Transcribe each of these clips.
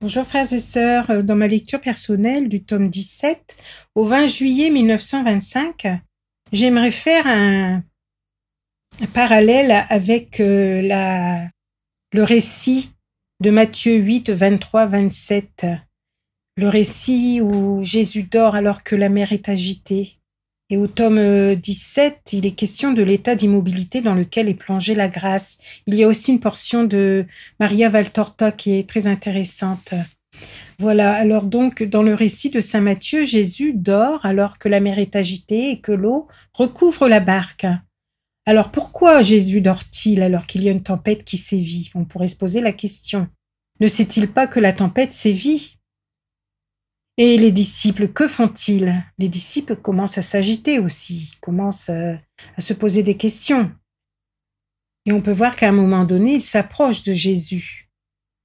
Bonjour frères et sœurs, dans ma lecture personnelle du tome 17 au 20 juillet 1925, j'aimerais faire un parallèle avec le récit de Matthieu 8, 23, 27. Le récit où Jésus dort alors que la mer est agitée. Et au tome 17, il est question de l'état d'immobilité dans lequel est plongée la grâce. Il y a aussi une portion de Maria Valtorta qui est très intéressante. Voilà, alors donc dans le récit de saint Matthieu, Jésus dort alors que la mer est agitée et que l'eau recouvre la barque. Alors pourquoi Jésus dort-il alors qu'il y a une tempête qui sévit? On pourrait se poser la question. Ne sait-il pas que la tempête sévit? Et les disciples, que font-ils? Les disciples commencent à s'agiter aussi, commencent à se poser des questions. Et on peut voir qu'à un moment donné, ils s'approchent de Jésus.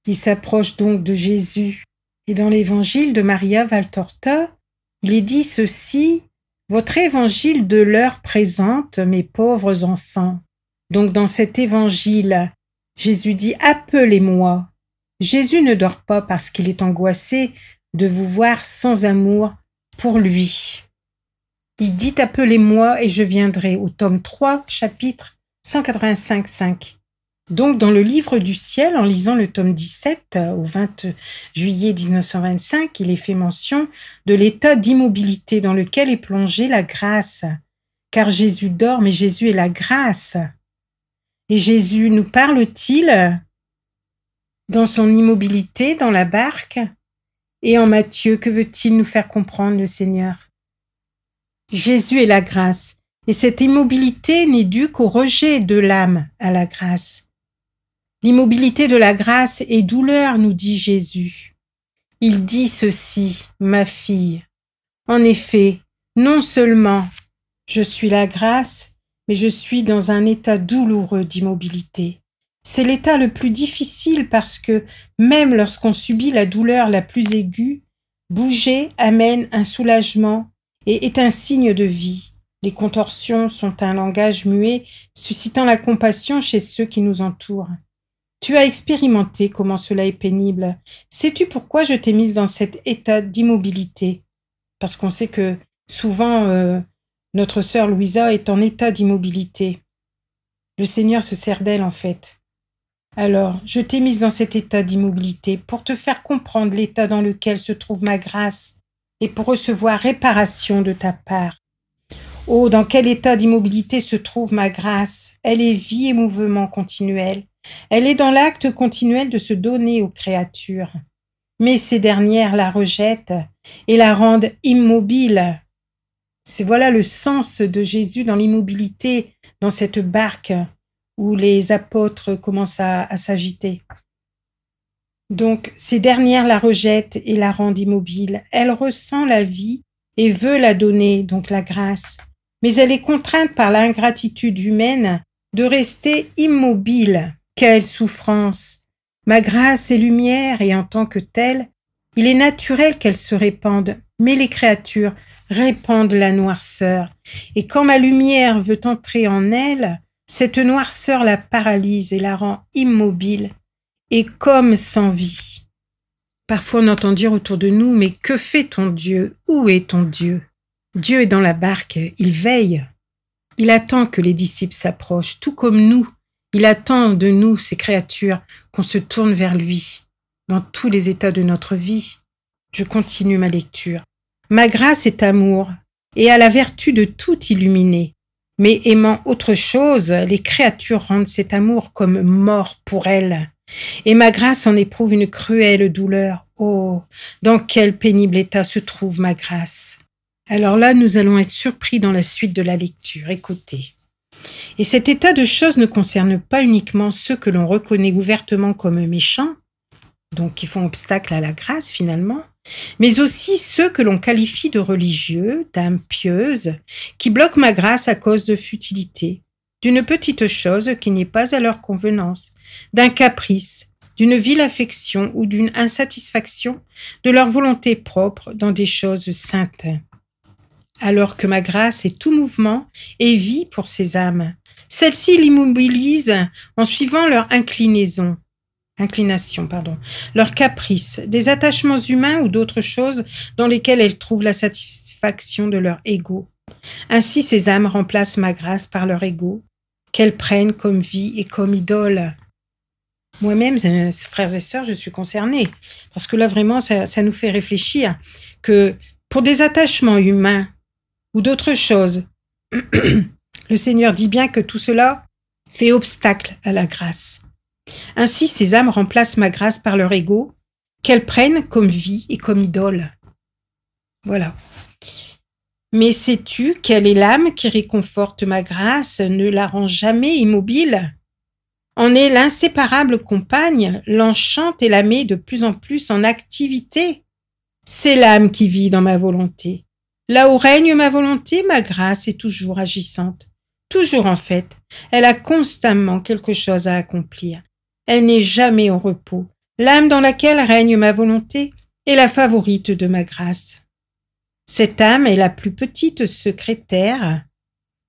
Ils s'approchent donc de Jésus. Et dans l'évangile de Maria Valtorta, il est dit ceci: « Votre évangile de l'heure présente, mes pauvres enfants. » Donc dans cet évangile, Jésus dit « Appelez-moi ». Jésus ne dort pas parce qu'il est angoissé de vous voir sans amour pour lui. Il dit « Appelez-moi et je viendrai » au tome 3, chapitre 185.5. Donc, dans le livre du ciel, en lisant le tome 17, au 20 juillet 1925, il est fait mention de l'état d'immobilité dans lequel est plongée la grâce. Car Jésus dort, mais Jésus est la grâce. Et Jésus nous parle-t-il dans son immobilité, dans la barque? Et en Matthieu, que veut-il nous faire comprendre, le Seigneur? Jésus est la grâce. Et cette immobilité n'est due qu'au rejet de l'âme à la grâce. L'immobilité de la grâce est douleur, nous dit Jésus. Il dit ceci, ma fille. En effet, non seulement je suis la grâce, mais je suis dans un état douloureux d'immobilité. C'est l'état le plus difficile parce que même lorsqu'on subit la douleur la plus aiguë, bouger amène un soulagement et est un signe de vie. Les contorsions sont un langage muet, suscitant la compassion chez ceux qui nous entourent. Tu as expérimenté comment cela est pénible. Sais-tu pourquoi je t'ai mise dans cet état d'immobilité? Parce qu'on sait que souvent, notre sœur Louisa est en état d'immobilité. Le Seigneur se sert d'elle en fait. Alors, je t'ai mise dans cet état d'immobilité pour te faire comprendre l'état dans lequel se trouve ma grâce et pour recevoir réparation de ta part. Oh, dans quel état d'immobilité se trouve ma grâce? Elle est vie et mouvement continuel. Elle est dans l'acte continuel de se donner aux créatures. Mais ces dernières la rejettent et la rendent immobile. C'est voilà le sens de Jésus dans l'immobilité, dans cette barque où les apôtres commencent à s'agiter. Donc, ces dernières la rejettent et la rendent immobile. Elle ressent la vie et veut la donner, donc la grâce. Mais elle est contrainte par l'ingratitude humaine de rester immobile. Quelle souffrance! Ma grâce est lumière et en tant que telle, il est naturel qu'elle se répande, mais les créatures répandent la noirceur. Et quand ma lumière veut entrer en elle, cette noirceur la paralyse et la rend immobile et comme sans vie. Parfois on entend dire autour de nous, mais que fait ton Dieu? Où est ton Dieu? Dieu est dans la barque, il veille. Il attend que les disciples s'approchent, tout comme nous. Il attend de nous, ces créatures, qu'on se tourne vers lui, dans tous les états de notre vie. Je continue ma lecture. Ma grâce est amour, et a la vertu de tout illuminer. Mais aimant autre chose, les créatures rendent cet amour comme mort pour elles. Et ma grâce en éprouve une cruelle douleur. Oh, dans quel pénible état se trouve ma grâce! Alors là, nous allons être surpris dans la suite de la lecture. Écoutez. Et cet état de choses ne concerne pas uniquement ceux que l'on reconnaît ouvertement comme méchants, donc qui font obstacle à la grâce finalement, mais aussi ceux que l'on qualifie de religieux, d'âmes pieuses, qui bloquent ma grâce à cause de futilité, d'une petite chose qui n'est pas à leur convenance, d'un caprice, d'une vile affection ou d'une insatisfaction de leur volonté propre dans des choses saintes. Alors que ma grâce est tout mouvement et vie pour ces âmes. Celles-ci l'immobilisent en suivant leur inclinaison. inclination, pardon, leurs caprices, des attachements humains ou d'autres choses dans lesquelles elles trouvent la satisfaction de leur ego. Ainsi, ces âmes remplacent ma grâce par leur ego, qu'elles prennent comme vie et comme idole. Moi-même, frères et sœurs, je suis concernée, parce que là, vraiment, ça nous fait réfléchir que pour des attachements humains ou d'autres choses, le Seigneur dit bien que tout cela fait obstacle à la grâce. Ainsi, ces âmes remplacent ma grâce par leur ego, qu'elles prennent comme vie et comme idole. Voilà. Mais sais-tu quelle est l'âme qui réconforte ma grâce, ne la rend jamais immobile? En est l'inséparable compagne, l'enchante et la met de plus en plus en activité. C'est l'âme qui vit dans ma volonté. Là où règne ma volonté, ma grâce est toujours agissante. Toujours en fait, elle a constamment quelque chose à accomplir. Elle n'est jamais au repos. L'âme dans laquelle règne ma volonté est la favorite de ma grâce. Cette âme est la plus petite secrétaire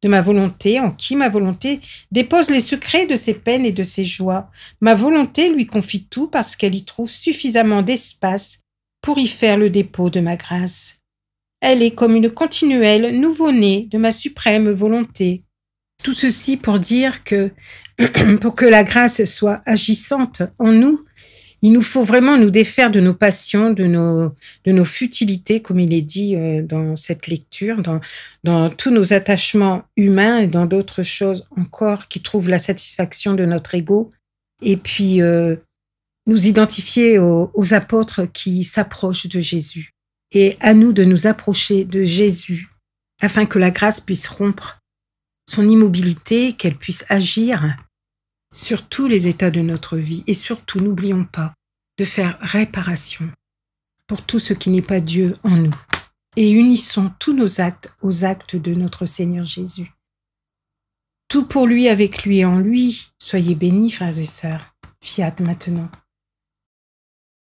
de ma volonté, en qui ma volonté dépose les secrets de ses peines et de ses joies. Ma volonté lui confie tout parce qu'elle y trouve suffisamment d'espace pour y faire le dépôt de ma grâce. Elle est comme une continuelle nouveau-née de ma suprême volonté. Tout ceci pour dire que pour que la grâce soit agissante en nous, il nous faut vraiment nous défaire de nos passions, de nos futilités, comme il est dit dans cette lecture, dans tous nos attachements humains et dans d'autres choses encore qui trouvent la satisfaction de notre ego. Et puis, nous identifier aux apôtres qui s'approchent de Jésus. Et à nous de nous approcher de Jésus afin que la grâce puisse rompre son immobilité, qu'elle puisse agir sur tous les états de notre vie. Et surtout, n'oublions pas de faire réparation pour tout ce qui n'est pas Dieu en nous. Et unissons tous nos actes aux actes de notre Seigneur Jésus. Tout pour lui, avec lui et en lui. Soyez bénis, frères et sœurs. Fiat maintenant.